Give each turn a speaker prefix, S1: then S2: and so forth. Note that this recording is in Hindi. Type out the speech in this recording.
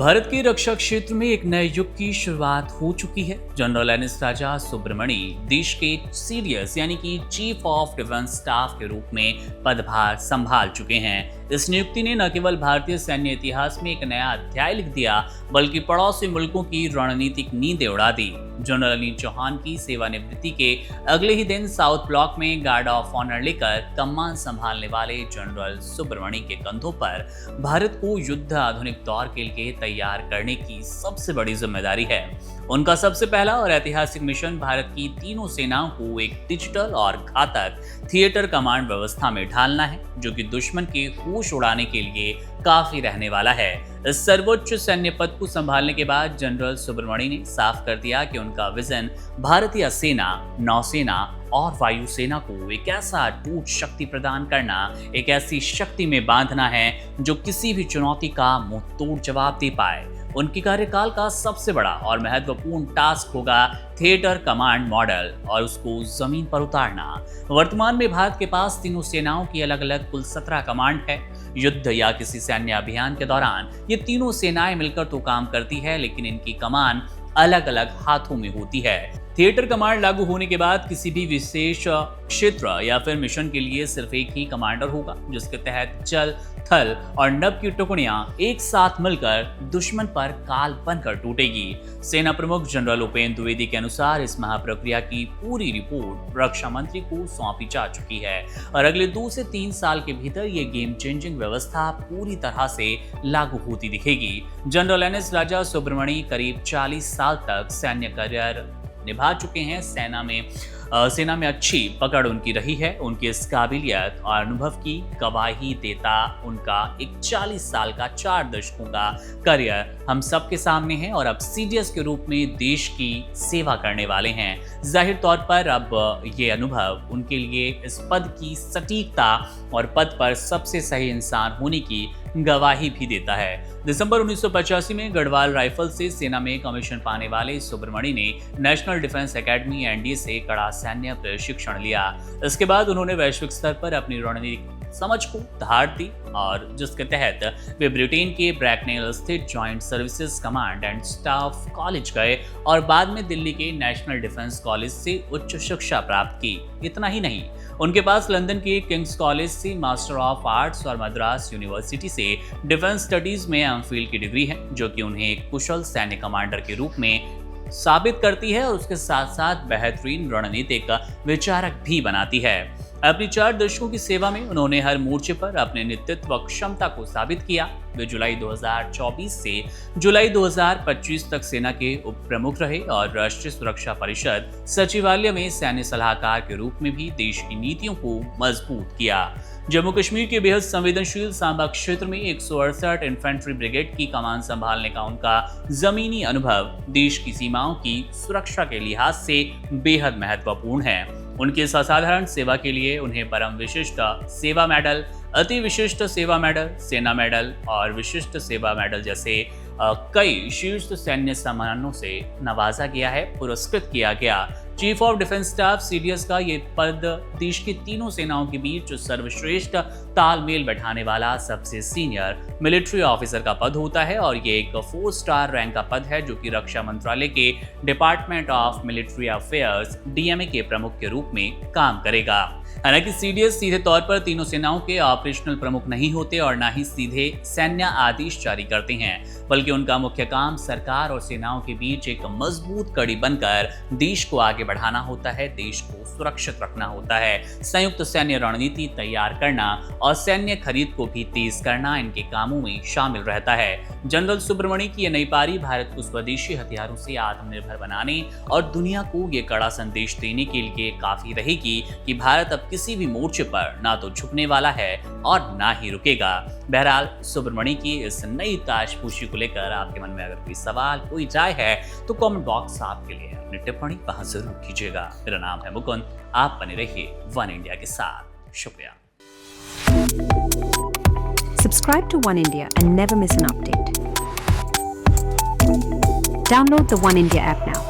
S1: भारत के रक्षा क्षेत्र में एक नए युग की शुरुआत हो चुकी है। जनरल एनएस राजा सुब्रमणी देश के सीडीएस यानी कि चीफ ऑफ डिफेंस स्टाफ के रूप में पदभार संभाल चुके हैं। इस नियुक्ति ने न केवल भारतीय सैन्य इतिहास में एक नया अध्याय लिख दिया, बल्कि पड़ोसी मुल्कों की रणनीतिक नींदें उड़ा दी। जनरल अनिल चौहान की सेवानिवृत्ति के अगले ही दिन साउथ ब्लॉक में गार्ड ऑफ ऑनर लेकर कमान संभालने वाले जनरल सुब्रमणी के कंधों पर भारत को युद्ध आधुनिक दौर के लिए तैयार करने की सबसे बड़ी जिम्मेदारी है। उनका सबसे पहला और ऐतिहासिक मिशन भारत की तीनों सेनाओं को एक डिजिटल और घातक थिएटर कमांड व्यवस्था में ढालना है, जो कि दुश्मन के होश उड़ाने के लिए काफी रहने वाला है। इस सर्वोच्च सैन्य पद को संभालने के बाद जनरल सुब्रमणी ने साफ कर दिया कि उनका विजन भारतीय सेना, नौसेना और वायुसेना को एक ऐसा अटूट शक्ति प्रदान करना, एक ऐसी शक्ति में बांधना है जो किसी भी चुनौती का मुंह तोड़ जवाब दे पाए। उनकी कार्यकाल का सबसे बड़ा और महत्वपूर्ण टास्क होगा थिएटर कमांड मॉडल और उसको जमीन पर उतारना। वर्तमान में भारत के पास तीनों सेनाओं की अलग अलग कुल 17 कमांड है। युद्ध या किसी सैन्य अभियान के दौरान ये तीनों सेनाएं मिलकर तो काम करती है, लेकिन इनकी कमान अलग अलग हाथों में होती है। थिएटर कमांड लागू होने के बाद किसी भी विशेष क्षेत्र या फिर मिशन के लिए सिर्फ एक ही कमांडर होगा, जिसके तहत जल, थल और नभ की टुकड़ियां एक साथ मिलकर दुश्मन पर काल बनकर टूटेगी। सेना प्रमुख जनरल उपेंद्र द्विवेदी के अनुसार इस महाप्रक्रिया की पूरी रिपोर्ट रक्षा मंत्री को सौंपी जा चुकी है और अगले 2 से 3 साल के भीतर ये गेम चेंजिंग व्यवस्था पूरी तरह से लागू होती दिखेगी। जनरल एनएस राजा सुब्रमणी करीब 40 साल तक सैन्य करियर निभा चुके हैं। सेना में अच्छी पकड़ उनकी रही है। उनकी इस काबिलियत और अनुभव की गवाही देता उनका एक 40 साल का 4 दशकों का करियर हम सबके सामने है और अब सीडीएस के रूप में देश की सेवा करने वाले हैं। जाहिर तौर पर अब ये अनुभव उनके लिए इस पद की सटीकता और पद पर सबसे सही इंसान होने की गवाही भी देता है। दिसंबर 1985 में गढ़वाल राइफल से सेना में कमीशन पाने वाले सुब्रमणी ने नेशनल डिफेंस एकेडमी एनडीए से कड़ा सैन्य प्रशिक्षण लिया। इसके बाद उन्होंने वैश्विक स्तर पर अपनी रणनीतिक समझ को धार दी और जिसके तहत वे ब्रिटेन के ब्रैकनेल स्थित joint services command and staff college गए और बाद में दिल्ली के नेशनल डिफेंस कॉलेज से उच्च शिक्षा प्राप्त की। इतना ही नहीं, उनके पास लंदन के किंग्स कॉलेज से मास्टर ऑफ आर्ट्स और मद्रास यूनिवर्सिटी से डिफेंस स्टडीज में एमफिल की डिग्री है, जो कि उन्हें एक कुशल सैन्य कमांडर के रूप में साबित करती है और उसके साथ साथ बेहतरीन रणनीतिक विचारक भी बनाती है। अपनी 4 दशकों की सेवा में उन्होंने हर मोर्चे पर अपने नेतृत्व क्षमता को साबित किया। वे जुलाई 2024 से जुलाई 2025 तक सेना के उप प्रमुख रहे और राष्ट्रीय सुरक्षा परिषद सचिवालय में सैन्य सलाहकार के रूप में भी देश की नीतियों को मजबूत किया। जम्मू कश्मीर के बेहद संवेदनशील सांबा क्षेत्र में 168 इन्फेंट्री ब्रिगेड की कमान संभालने का उनका जमीनी अनुभव देश की सीमाओं की सुरक्षा के लिहाज से बेहद महत्वपूर्ण है। उनकी इस असाधारण सेवा के लिए उन्हें परम विशिष्ट सेवा मेडल, अति विशिष्ट सेवा मेडल, सेना मेडल और विशिष्ट सेवा मेडल जैसे कई शीर्ष सैन्य सम्मानों से नवाजा गया है, पुरस्कृत किया गया। Chief of defence staff CDS का ये पद देश की तीनों सेनाओं के बीच सर्वश्रेष्ठ तालमेल बैठाने वाला सबसे सीनियर मिलिट्री ऑफिसर का पद होता है और ये एक 4 स्टार रैंक का पद है, जो कि रक्षा मंत्रालय के department of military affairs DMA के प्रमुख के रूप में काम करेगा। हालांकि सीडीएस सीधे तौर पर तीनों सेनाओं के ऑपरेशनल प्रमुख नहीं होते और ना ही सीधे सैन्य आदेश जारी करते हैं, बल्कि उनका मुख्य काम सरकार और सेनाओं के बीच एक मजबूत कड़ी बनकर देश को आगे बढ़ाना होता है, देश को सुरक्षित रखना होता है। संयुक्त सैन्य रणनीति तैयार करना और सैन्य खरीद को भी तेज करना इनके कामों में शामिल रहता है। जनरल सुब्रमणी की यह नई पारी भारत को स्वदेशी हथियारों से आत्मनिर्भर बनाने और दुनिया को ये कड़ा संदेश देने के लिए काफी रहेगी कि भारत अब किसी भी मोर्चे पर ना तो झुकने वाला है और ना ही रुकेगा। बहरहाल सुब्रमणी की इस नई ताजपोशी को लेकर आपके मन में अगर कोई सवाल, कोई राय है तो कमेंट बॉक्स आपके लिए अपनी टिप्पणी वहां जरूर कीजिएगा। मेरा नाम है मुकुंद, आप बने रहिए वन इंडिया के साथ। शुक्रिया।
S2: Subscribe to One India and never miss an update. Download the One India app now.